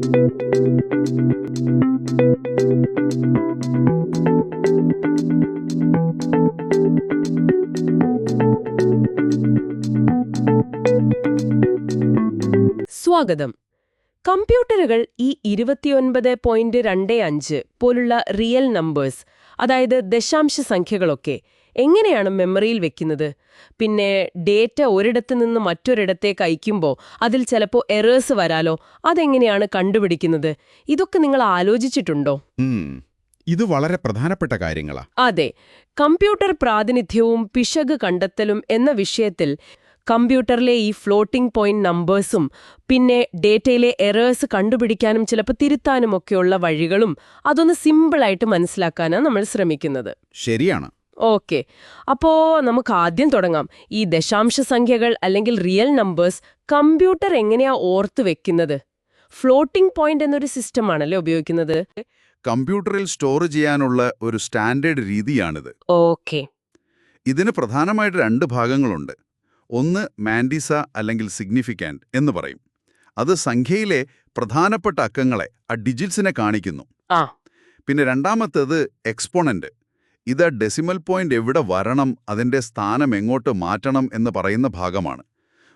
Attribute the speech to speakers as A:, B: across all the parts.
A: സ്വാഗതം. കമ്പ്യൂട്ടറുകൾ ഈ 29.25 പോലുള്ള റിയൽ നമ്പേഴ്സ്, അതായത് ദശാംശ സംഖ്യകളൊക്കെ എങ്ങനെയാണ് മെമ്മറിയിൽ വെക്കുന്നത്? പിന്നെ ഡേറ്റ ഒരിടത്ത് നിന്ന് മറ്റൊരിടത്തേക്ക് അയക്കുമ്പോൾ അതിൽ ചിലപ്പോൾ എറേഴ്സ് വരാലോ, അതെങ്ങനെയാണ് കണ്ടുപിടിക്കുന്നത്? ഇതൊക്കെ നിങ്ങൾ ആലോചിച്ചിട്ടുണ്ടോ?
B: ഇത് വളരെ പ്രധാനപ്പെട്ട കാര്യങ്ങളാ.
A: അതെ. കമ്പ്യൂട്ടർ പ്രാതിനിധ്യവും പിശക് കണ്ടെത്തലും എന്ന വിഷയത്തിൽ കമ്പ്യൂട്ടറിലെ ഈ ഫ്ലോട്ടിംഗ് പോയിന്റ് നമ്പേഴ്സും പിന്നെ ഡേറ്റയിലെ എറേഴ്സ് കണ്ടുപിടിക്കാനും ചിലപ്പോൾ തിരുത്താനുമൊക്കെയുള്ള വഴികളും അതൊന്ന് സിമ്പിളായിട്ട് മനസ്സിലാക്കാനാണ് നമ്മൾ ശ്രമിക്കുന്നത്.
B: ശരിയാണ്.
A: ഓക്കെ, അപ്പോ നമുക്ക് ആദ്യം തുടങ്ങാം. ഈ ദശാംശ സംഖ്യകൾ അല്ലെങ്കിൽ റിയൽ നമ്പേഴ്സ് കമ്പ്യൂട്ടർ എങ്ങനെയാ ഓർത്തു വെക്കുന്നത്? ഫ്ലോട്ടിംഗ് പോയിന്റ് എന്നൊരു സിസ്റ്റമാണല്ലേ ഉപയോഗിക്കുന്നത്?
B: കമ്പ്യൂട്ടറിൽ സ്റ്റോർ ചെയ്യാനുള്ള ഒരു സ്റ്റാൻഡേർഡ് രീതിയാണിത്.
A: ഓക്കെ.
B: ഇതിന് പ്രധാനമായിട്ട് 2 ഭാഗങ്ങളുണ്ട്. ഒന്ന് മാൻഡിസ അല്ലെങ്കിൽ സിഗ്നിഫിക്കന്റ് എന്ന് പറയും. അത് സംഖ്യയിലെ പ്രധാനപ്പെട്ട അക്കങ്ങളെ, ആ ഡിജിറ്റ്സിനെ കാണിക്കുന്നു. പിന്നെ രണ്ടാമത്തേത് എക്സ്പോണന്റ്. ഇത് ഡെസിമൽ പോയിന്റ് എവിടെ വരണം, അതിന്റെ സ്ഥാനം എങ്ങോട്ട് മാറ്റണം എന്ന് പറയുന്ന ഭാഗമാണ്.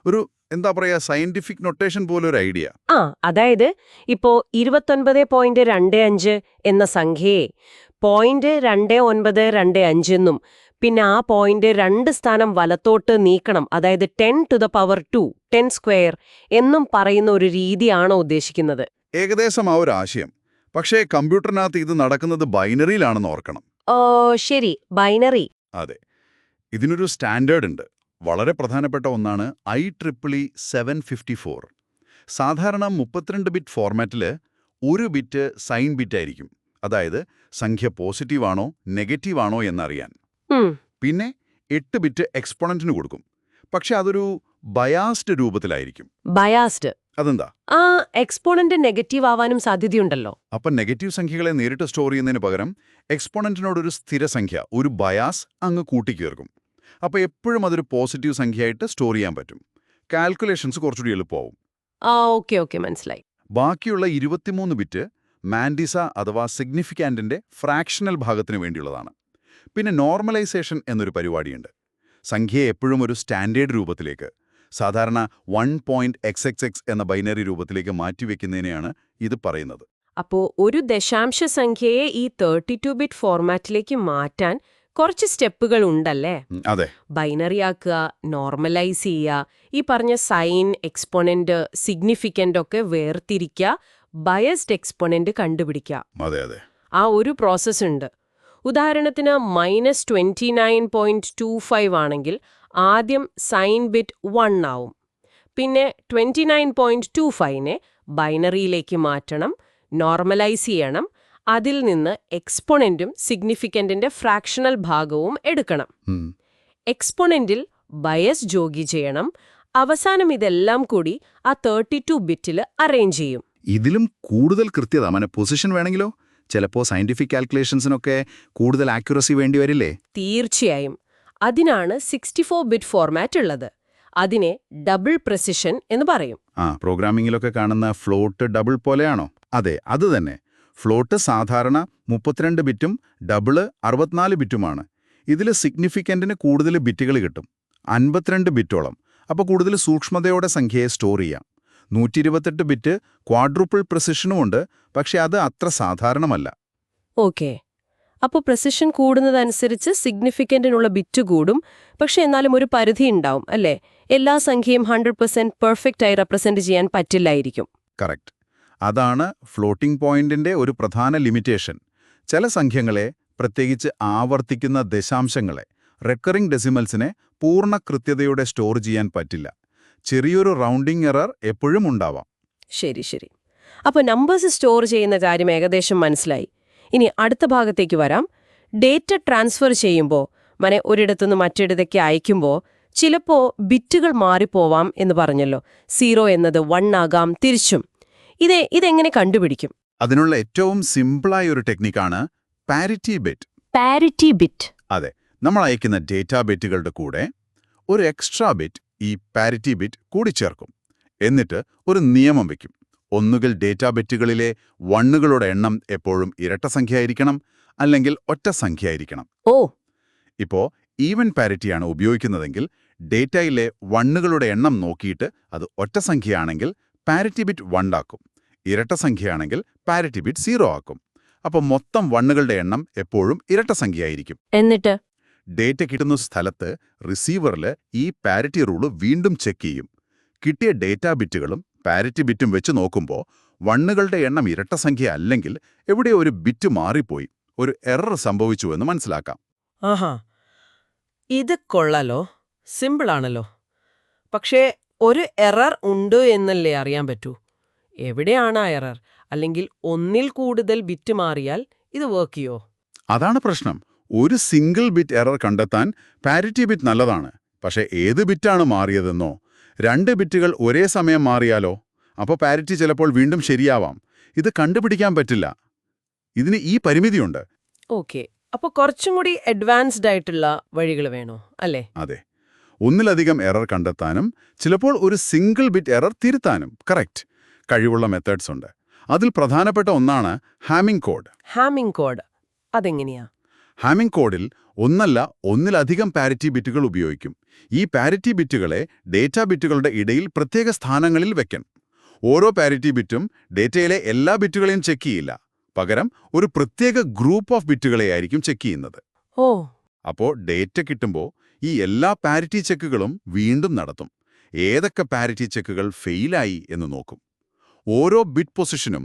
B: ഒരു സയന്റിഫിക് നൊട്ടേഷൻ പോലൊരു ഐഡിയ.
A: അതായത് ഇപ്പോ 29.25 എന്ന സംഖ്യയെ 0.2925 എന്നും പിന്നെ ആ പോയിന്റ് 2 സ്ഥാനം വലത്തോട്ട് നീക്കണം, അതായത് 10⁻², 10 സ്ക്വയർ എന്നും പറയുന്ന ഒരു രീതിയാണോ ഉദ്ദേശിക്കുന്നത്?
B: ഏകദേശം ആ ഒരു ആശയം. പക്ഷേ കമ്പ്യൂട്ടറിനകത്ത് ഇത് നടക്കുന്നത് ബൈനറിയിലാണെന്ന് ഓർക്കണം.
A: ശരി, ബൈനറി.
B: അതെ. ഇതിനൊരു സ്റ്റാൻഡേർഡ് ഉണ്ട്. വളരെ പ്രധാനപ്പെട്ട ഒന്നാണ് IEEE 754. സാധാരണ 32 ബിറ്റ് ഫോർമാറ്റിൽ ഒരു ബിറ്റ് സൈൻ ബിറ്റ് ആയിരിക്കും. അതായത് സംഖ്യ പോസിറ്റീവാണോ നെഗറ്റീവാണോ എന്നറിയാൻ. പിന്നെ 8 ബിറ്റ് എക്സ്പോണന്റിന് കൊടുക്കും. പക്ഷെ അതൊരു ബയാസ്ഡ് രൂപത്തിലായിരിക്കും.
A: ബയാസ്ഡ്?
B: അതെന്താ?
A: എക്സ്പോണന്റ് നെഗറ്റീവ് ആവാനും സാധ്യതയുണ്ടല്ലോ.
B: അപ്പൊ നെഗറ്റീവ് സംഖ്യകളെ നേരിട്ട് സ്റ്റോർ ചെയ്യുന്നതിന് പകരം എക്സ്പോണന്റിനോടൊരു സ്ഥിരസംഖ്യ, ഒരു ബയാസ് അങ്ങ് കൂട്ടിക്കേർക്കും. അപ്പൊ എപ്പോഴും അതൊരു പോസിറ്റീവ് സംഖ്യയായിട്ട് സ്റ്റോർ ചെയ്യാൻ പറ്റും. കാൽക്കുലേഷൻസ് കുറച്ചുകൂടി എളുപ്പമാവും.
A: ഓക്കെ, മനസ്സിലായി.
B: ബാക്കിയുള്ള 23 ബിറ്റ് മാൻഡിസ അഥവാ സിഗ്നിഫിക്കാന്റിന്റെ ഫ്രാക്ഷണൽ ഭാഗത്തിന് വേണ്ടിയുള്ളതാണ്. പിന്നെ നോർമലൈസേഷൻ എന്നൊരു പരിപാടിയുണ്ട്. സംഖ്യയെ എപ്പോഴും ഒരു സ്റ്റാൻഡേർഡ് രൂപത്തിലേക്ക്, സാധാരണ 1.xxx എന്ന ബൈനറി രൂപത്തിലേക്ക് മാറ്റിവെക്കുന്നതിനെയാണ് ഇത് പറയുന്നത്.
A: അപ്പോ ഒരു ദശാംശ സംഖ്യയെ ഈ 32 ബിറ്റ് ഫോർമാറ്റിലേക്ക് മാറ്റാൻ കുറച്ച് സ്റ്റെപ്പുകൾ ഉണ്ടല്ലേ?
B: അതെ.
A: ബൈനറി ആക്കുക, നോർമലൈസ് ചെയ്യുക, ഈ പറഞ്ഞ സൈൻ, എക്സ്പോണന്റ്, സിഗ്നിഫിക്കന്റ് ഒക്കെ വേർതിരിക്കുക, ബയസ്ഡ് എക്സ്പോണന്റ് കണ്ടുപിടിക്കുക.
B: അതെ.
A: ആ ഒരു പ്രോസസ് ഉണ്ട്. ഉദാഹരണത്തിന് -29.25 ആണെങ്കിൽ ആദ്യം സൈൻ ബിറ്റ് 1 ആവും. പിന്നെ 29.25നെ ബൈനറിയിലേക്ക് മാറ്റണം, നോർമലൈസ് ചെയ്യണം, അതിൽ നിന്ന് എക്സ്പോണന്റും സിഗ്നിഫിക്കന്റിന്റെ ഫ്രാക്ഷണൽ ഭാഗവും എടുക്കണം. എക്സ്പോണന്റിൽ ബയസ് ജോഗി ചെയ്യണം. അവസാനം ഇതെല്ലാം കൂടി ആ 32 ബിറ്റിൽ അറേഞ്ച് ചെയ്യും.
B: ഇതിലും കൂടുതൽ കൃത്യത, പൊസിഷൻ വേണമെങ്കിലോ? ചിലപ്പോൾ സയന്റിഫിക് കാൽക്കുലേഷൻസിനൊക്കെ കൂടുതൽ ആക്യുറസി വേണ്ടിവരില്ലേ?
A: തീർച്ചയായും. അതിനാണ് 64 ബിറ്റ് ഫോർമാറ്റ് ഉള്ളത്. അതിനെ ഡബിൾ പ്രെസിഷൻ എന്ന് പറയും.
B: പ്രോഗ്രാമിംഗിലൊക്കെ കാണുന്ന ഫ്ലോട്ട് ഡബിൾ പോലെയാണോ? അതെ, അത് തന്നെ. ഫ്ലോട്ട് സാധാരണ 32 ബിറ്റും ഡബിള് 64 ബിറ്റുമാണ്. ഇതിൽ സിഗ്നിഫിക്കന്റിന് കൂടുതൽ ബിറ്റുകൾ കിട്ടും, 52 ബിറ്റോളം. അപ്പോൾ കൂടുതൽ സൂക്ഷ്മതയോടെ സംഖ്യയെ സ്റ്റോർ ചെയ്യാം. 128 ബിറ്റ് ക്വാഡ്രൂപ്പിൾ പ്രെസിഷനുമുണ്ട്, പക്ഷെ അത് അത്ര സാധാരണമല്ല.
A: ഓക്കെ. അപ്പോൾ പ്രെസിഷൻ കൂടുന്നതനുസരിച്ച് സിഗ്നിഫിക്കന്റിനുള്ള ബിറ്റ് കൂടും. പക്ഷെ എന്നാലും ഒരു പരിധി ഉണ്ടാവും അല്ലേ? എല്ലാ സംഖ്യയും 100% പെർഫെക്റ്റ് ആയി റെപ്രസെന്റ് ചെയ്യാൻ പറ്റില്ലായിരിക്കും.
B: കറക്റ്റ്. അതാണ് ഫ്ലോട്ടിംഗ് പോയിന്റിന്റെ ഒരു പ്രധാന ലിമിറ്റേഷൻ. ചില സംഖ്യകളെ, പ്രത്യേകിച്ച് ആവർത്തിക്കുന്ന ദശാംശങ്ങളെ, റെക്കറിംഗ് ഡെസിമൽസിനെ പൂർണ്ണ കൃത്യതയോടെ സ്റ്റോർ ചെയ്യാൻ പറ്റില്ല. ചെറിയൊരു റൗണ്ടിംഗ് എറർ എപ്പോഴും ഉണ്ടാവാം.
A: ശരി. അപ്പോൾ നമ്പേഴ്സ് സ്റ്റോർ ചെയ്യുന്ന കാര്യം ഏകദേശം മനസ്സിലായി. ഇനി അടുത്ത ഭാഗത്തേക്ക് വരാം. ഡേറ്റ ട്രാൻസ്ഫർ ചെയ്യുമ്പോൾ, ഒരിടത്തുനിന്ന് മറ്റിടത്തേക്ക് അയക്കുമ്പോൾ ചിലപ്പോൾ ബിറ്റുകൾ മാറിപ്പോവാം എന്ന് പറഞ്ഞല്ലോ. 0 എന്നത് 1 ആകാം, തിരിച്ചും. ഇതെങ്ങനെ കണ്ടുപിടിക്കും?
B: അതിനുള്ള ഏറ്റവും സിമ്പിളായ ഒരു ടെക്നിക്കാണ് പാരിറ്റി ബിറ്റ്.
A: Parity bit?
B: അതെ. നമ്മൾ അയക്കുന്ന ഡേറ്റാ ബിറ്റുകളുടെ കൂടെ ഒരു എക്സ്ട്രാ ബിറ്റ്, ഈ പാരിറ്റി ബിറ്റ്, കൂടിച്ചേർക്കും. എന്നിട്ട് ഒരു നിയമം വയ്ക്കും. ഒന്നുകിൽ ഡേറ്റാ ബിറ്റുകളിലെ വണ്ണുകളുടെ എണ്ണം എപ്പോഴും ഇരട്ട സംഖ്യയായിരിക്കണം, അല്ലെങ്കിൽ ഒറ്റ സംഖ്യയായിരിക്കണം.
A: ഓ,
B: ഇപ്പോ ഈവൻ പാരിറ്റിയാണ് ഉപയോഗിക്കുന്നതെങ്കിൽ ഡേറ്റയിലെ വണ്ണുകളുടെ എണ്ണം നോക്കിയിട്ട് അത് ഒറ്റ സംഖ്യയാണെങ്കിൽ പാരിറ്റി ബിറ്റ് 1 ആക്കും. ഇരട്ട സംഖ്യയാണെങ്കിൽ പാരിറ്റി ബിറ്റ് 0 ആക്കും. അപ്പോൾ മൊത്തം വണ്ണുകളുടെ എണ്ണം എപ്പോഴും ഇരട്ട സംഖ്യയായിരിക്കും.
A: എന്നിട്ട്
B: ഡേറ്റ കിട്ടുന്ന സ്ഥലത്ത് റിസീവറിൽ ഈ പാരിറ്റി റൂള് വീണ്ടും ചെക്ക് ചെയ്യും. കിട്ടിയ ഡേറ്റാ ബിറ്റുകളും പാരിറ്റി ബിറ്റും വെച്ച് നോക്കുമ്പോൾ വണ്ണുകളുടെ എണ്ണം ഇരട്ട സംഖ്യ അല്ലെങ്കിൽ എവിടെ ഒരു ബിറ്റ് മാറിപ്പോയി, ഒരു എറർ സംഭവിച്ചുവെന്ന് മനസ്സിലാക്കാം.
C: ആഹാ, ഇത് കൊള്ളാലോ, സിമ്പിളാണല്ലോ. പക്ഷേ ഒരു എറർ ഉണ്ട് എന്നല്ലേ അറിയാൻ പറ്റൂ? എവിടെയാണ് ആ എറർ? അല്ലെങ്കിൽ ഒന്നിൽ കൂടുതൽ ബിറ്റ് മാറിയാൽ ഇത് വർക്ക് ചെയ്യോ?
B: അതാണ് പ്രശ്നം. ഒരു സിംഗിൾ ബിറ്റ് എറർ കണ്ടെത്താൻ പാരിറ്റി ബിറ്റ് നല്ലതാണ്. പക്ഷേ ഏത് ബിറ്റാണ് മാറിയതെന്നോ, 2 ബിറ്റുകൾ ഒരേ സമയം മാറിയാലോ, അപ്പോൾ പാരിറ്റി ചിലപ്പോൾ വീണ്ടും ശരിയാവാം. ഇത് കണ്ടുപിടിക്കാൻ പറ്റില്ല. ഇതിന് ഈ പരിമിതിയുണ്ട്.
C: ഓക്കെ, അപ്പോൾ കുറച്ചും കൂടി അഡ്വാൻസ്ഡ് ആയിട്ടുള്ള വഴികൾ വേണോ, അല്ലേ?
B: അതെ, ഒന്നിലധികം എറർ കണ്ടെത്താനും ചിലപ്പോൾ ഒരു സിംഗിൾ ബിറ്റ് എറർ തിരുത്താനും കറക്റ്റ് കഴിവുള്ള മെത്തേഡ്സ് ഉണ്ട്. അതിൽ പ്രധാനപ്പെട്ട ഒന്നാണ് ഹാമിംഗ് കോഡ്.
C: ഹാമിംഗ് കോഡ് അതെങ്ങനെയാ?
B: ഹാമിംഗ് കോഡിൽ ഒന്നിലധികം പാരിറ്റി ബിറ്റുകൾ ഉപയോഗിക്കും. ഈ പാരിറ്റി ബിറ്റുകളെ ഡേറ്റാ ബിറ്റുകളുടെ ഇടയിൽ പ്രത്യേക സ്ഥാനങ്ങളിൽ വെക്കണം. ഓരോ പാരിറ്റി ബിറ്റും ഡേറ്റയിലെ എല്ലാ ബിറ്റുകളെയും ചെക്ക് ചെയ്യില്ല. പകരം ഒരു പ്രത്യേക ഗ്രൂപ്പ് ഓഫ് ബിറ്റുകളെയായിരിക്കും ചെക്ക് ചെയ്യുന്നത്.
C: ഓ,
B: അപ്പോൾ ഡേറ്റ കിട്ടുമ്പോൾ ഈ എല്ലാ പാരിറ്റി ചെക്കുകളും വീണ്ടും നടത്തും. ഏതൊക്കെ പാരിറ്റി ചെക്കുകൾ ഫെയിലായി എന്ന് നോക്കും. ഓരോ ബിറ്റ് പൊസിഷനും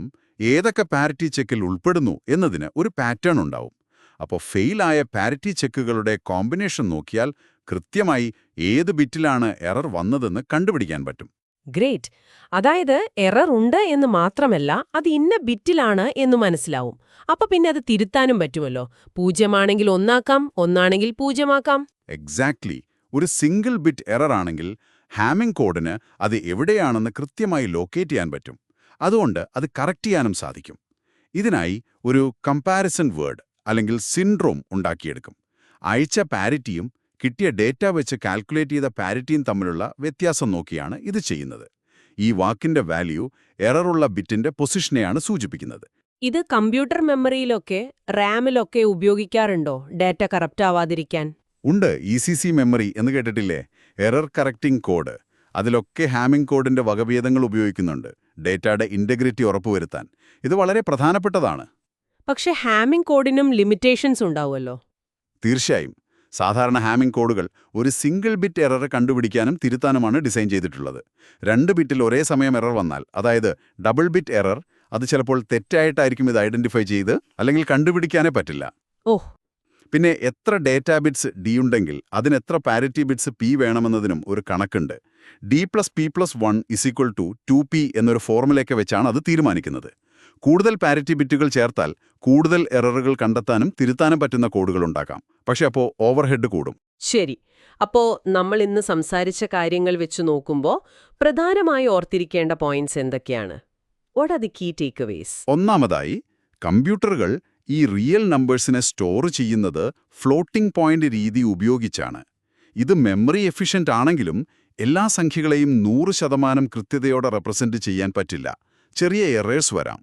B: ഏതൊക്കെ പാരിറ്റി ചെക്കിൽ ഉൾപ്പെടുന്നു എന്നതിന് ഒരു പാറ്റേൺ ഉണ്ടാവും. അപ്പോൾ ഫെയിലായ പാരിറ്റി ചെക്കുകളുടെ കോമ്പിനേഷൻ നോക്കിയാൽ കൃത്യമായി ഏത് ബിറ്റിലാണ് എറർ വന്നതെന്ന് കണ്ടുപിടിക്കാൻ പറ്റും.
A: ഗ്രേറ്റ്. അതായത് എറർ ഉണ്ട് എന്ന് മാത്രമല്ല, അത് ഇന്ന ബിറ്റിലാണ് എന്ന് മനസ്സിലാവും. അപ്പൊ പിന്നെ അത് തിരുത്താനും പറ്റുമല്ലോ. 0 ആണെങ്കിൽ 1 ആക്കാം, 1 ആണെങ്കിൽ 0 ആക്കാം.
B: എക്സാക്ട്ലി. ഒരു സിംഗിൾ ബിറ്റ് എറർ ആണെങ്കിൽ ഹാമിംഗ് കോഡിന് അത് എവിടെയാണെന്ന് കൃത്യമായി ലൊക്കേറ്റ് ചെയ്യാൻ പറ്റും. അതുകൊണ്ട് അത് കറക്റ്റ് ചെയ്യാനും സാധിക്കും. ഇതിനായി ഒരു കമ്പാരിസൺ വേർഡ് അല്ലെങ്കിൽ സിൻഡ്രോം ഉണ്ടാക്കിയെടുക്കും. അയച്ച പാരിറ്റിയും കിട്ടിയ ഡേറ്റ വെച്ച് കാൽക്കുലേറ്റ് ചെയ്ത പാരിറ്റിയും തമ്മിലുള്ള വ്യത്യാസം നോക്കിയാണ് ഇത് ചെയ്യുന്നത്. ഈ വാക്കിന്റെ വാല്യൂ എററുള്ള ബിറ്റിന്റെ പൊസിഷനെയാണ് സൂചിപ്പിക്കുന്നത്.
A: ഇത് കമ്പ്യൂട്ടർ മെമ്മറിയിലൊക്കെ റാമിലൊക്കെ ഉപയോഗിക്കാറുണ്ടോ, ഡാറ്റ കറപ്റ്റ് ആവാതിരിക്കാൻ?
B: ഉണ്ട്. ECC മെമ്മറി എന്ന് കേട്ടിട്ടില്ലേ? Error correcting code. അതിലൊക്കെ ഹാമിംഗ് കോഡിന്റെ വകഭേദങ്ങൾ ഉപയോഗിക്കുന്നുണ്ട്, ഡേറ്റയുടെ ഇന്റഗ്രിറ്റി ഉറപ്പുവരുത്താൻ. ഇത് വളരെ പ്രധാനപ്പെട്ടതാണ്.
A: പക്ഷെ ഹാമിംഗ് കോഡിനും ലിമിറ്റേഷൻസ് ഉണ്ടാവുമല്ലോ.
B: തീർച്ചയായും. സാധാരണ ഹാമിംഗ് കോഡുകൾ ഒരു സിംഗിൾ ബിറ്റ് എറർ കണ്ടുപിടിക്കാനും തിരുത്താനുമാണ് ഡിസൈൻ ചെയ്തിട്ടുള്ളത്. 2 ബിറ്റിൽ ഒരേ സമയം എറർ വന്നാൽ, അതായത് ഡബിൾ ബിറ്റ് എറർ, അത് ചിലപ്പോൾ തെറ്റായിട്ടായിരിക്കും ഇത് ഐഡന്റിഫൈ ചെയ്ത് അല്ലെങ്കിൽ കണ്ടുപിടിക്കാനേ പറ്റില്ല.
A: ഓഹ്.
B: പിന്നെ എത്ര ഡേറ്റാ ബിറ്റ്സ് ഡി ഉണ്ടെങ്കിൽ അതിനെത്ര പാരിറ്റി ബിറ്റ്സ് പി വേണമെന്നതിനും ഒരു കണക്കുണ്ട്. D+P+1 = 2P എന്നൊരു ഫോർമുലയൊക്കെ വെച്ചാണ് അത് തീരുമാനിക്കുന്നത്. കൂടുതൽ പാരിറ്റി ബിറ്റുകൾ ചേർത്താൽ കൂടുതൽ എററുകൾ കണ്ടെത്താനും തിരുത്താനും പറ്റുന്ന കോഡുകൾ ഉണ്ടാക്കാം. പക്ഷെ അപ്പോൾ ഓവർഹെഡ് കൂടും.
A: ശരി. അപ്പോ നമ്മൾ ഇന്ന് സംസാരിച്ച കാര്യങ്ങൾ വെച്ച് നോക്കുമ്പോൾ പ്രധാനമായി ഓർത്തിരിക്കേണ്ട പോയിന്റ്സ് എന്തൊക്കെയാണ്? What are the key takeaways?
B: ഒന്നാമതായി, കമ്പ്യൂട്ടറുകൾ ഈ റിയൽ നമ്പേഴ്സിനെ സ്റ്റോർ ചെയ്യുന്നത് ഫ്ലോട്ടിംഗ് പോയിന്റ് രീതി ഉപയോഗിച്ചാണ്. ഇത് മെമ്മറി എഫിഷ്യന്റ് ആണെങ്കിലും എല്ലാ സംഖ്യകളെയും 100% കൃത്യതയോടെ റെപ്രസെന്റ് ചെയ്യാൻ പറ്റില്ല. ചെറിയ എറേഴ്സ് വരാം.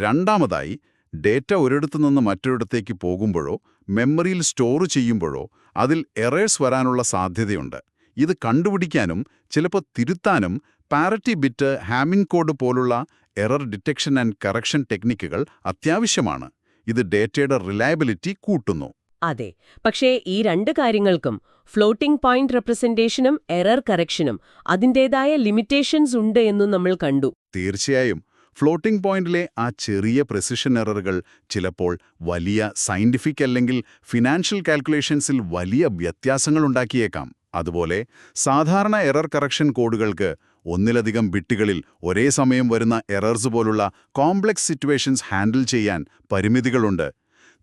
B: രണ്ടാമതായി, ഡേറ്റ ഒരിടത്തുനിന്ന് മറ്റൊരിടത്തേക്ക് പോകുമ്പോഴോ മെമ്മറിയിൽ സ്റ്റോർ ചെയ്യുമ്പോഴോ അതിൽ എറേഴ്സ് വരാനുള്ള സാധ്യതയുണ്ട്. ഇത് കണ്ടുപിടിക്കാനും ചിലപ്പോൾ തിരുത്താനും പാരിറ്റി ബിറ്റ്, ഹാമിംഗ് കോഡ് പോലുള്ള എറർ ഡിറ്റക്ഷൻ ആൻഡ് കറക്ഷൻ ടെക്നിക്കുകൾ അത്യാവശ്യമാണ്. ഇത് ഡേറ്റയുടെ റിലയബിലിറ്റി കൂട്ടുന്നു.
A: അതെ. പക്ഷേ ഈ 2 കാര്യങ്ങൾക്കും, ഫ്ലോട്ടിംഗ് പോയിന്റ് റെപ്രസെന്റേഷനും എറർ കറക്ഷനും, അതിൻ്റെതായ ലിമിറ്റേഷൻസ് ഉണ്ട് എന്നും നമ്മൾ കണ്ടു.
B: തീർച്ചയായും. ഫ്ലോട്ടിംഗ് പോയിന്റിലെ ആ ചെറിയ പ്രെസിഷൻ എററുകൾ ചിലപ്പോൾ വലിയ സയന്റിഫിക് അല്ലെങ്കിൽ ഫിനാൻഷ്യൽ കാൽക്കുലേഷൻസിൽ വലിയ വ്യത്യാസങ്ങൾ ഉണ്ടാക്കിയേക്കാം. അതുപോലെ സാധാരണ എറർ കറക്ഷൻ കോഡുകൾക്ക് ഒന്നിലധികം ബിറ്റുകളിൽ ഒരേ സമയം വരുന്ന എറർസ് പോലുള്ള കോംപ്ലക്സ് സിറ്റുവേഷൻസ് ഹാൻഡിൽ ചെയ്യാൻ പരിമിതികളുണ്ട്.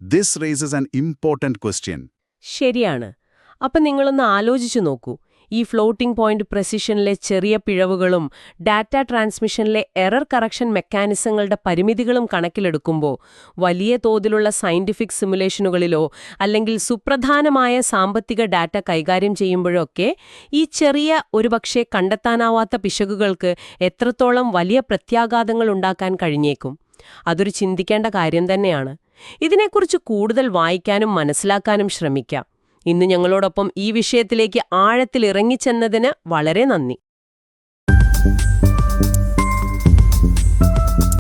B: This races an important question.
A: ശരിയാണ്. അപ്പം നിങ്ങളൊന്ന് ആലോചിച്ചു നോക്കൂ. ഈ ഫ്ലോട്ടിംഗ് പോയിന്റ് പ്രെസിഷനിലെ ചെറിയ പിഴവുകളും ഡാറ്റ ട്രാൻസ്മിഷനിലെ എറർ കറക്ഷൻ മെക്കാനിസങ്ങളുടെ പരിമിതികളും കണക്കിലെടുക്കുമ്പോൾ വലിയ തോതിലുള്ള സയന്റിഫിക് സിമുലേഷനുകളിലോ അല്ലെങ്കിൽ സുപ്രധാനമായ സാമ്പത്തിക ഡാറ്റ കൈകാര്യം ചെയ്യുമ്പോഴൊക്കെ ഈ ചെറിയ ഒരുപക്ഷെ കണ്ടെത്താനാവാത്ത പിശകുകൾക്ക് എത്രത്തോളം വലിയ പ്രത്യാഘാതങ്ങൾ ഉണ്ടാക്കാൻ കഴിഞ്ഞേക്കും. അതൊരു ചിന്തിക്കേണ്ട കാര്യം തന്നെയാണ്. ഇതിനെക്കുറിച്ച് കൂടുതൽ വായിക്കാനും മനസ്സിലാക്കാനും ശ്രമിക്കാം. ഇന്ന് ഞങ്ങളോടൊപ്പം ഈ വിഷയത്തിലേക്ക് ആഴത്തിൽ ഇറങ്ങിച്ചെന്നതിന് വളരെ നന്ദി.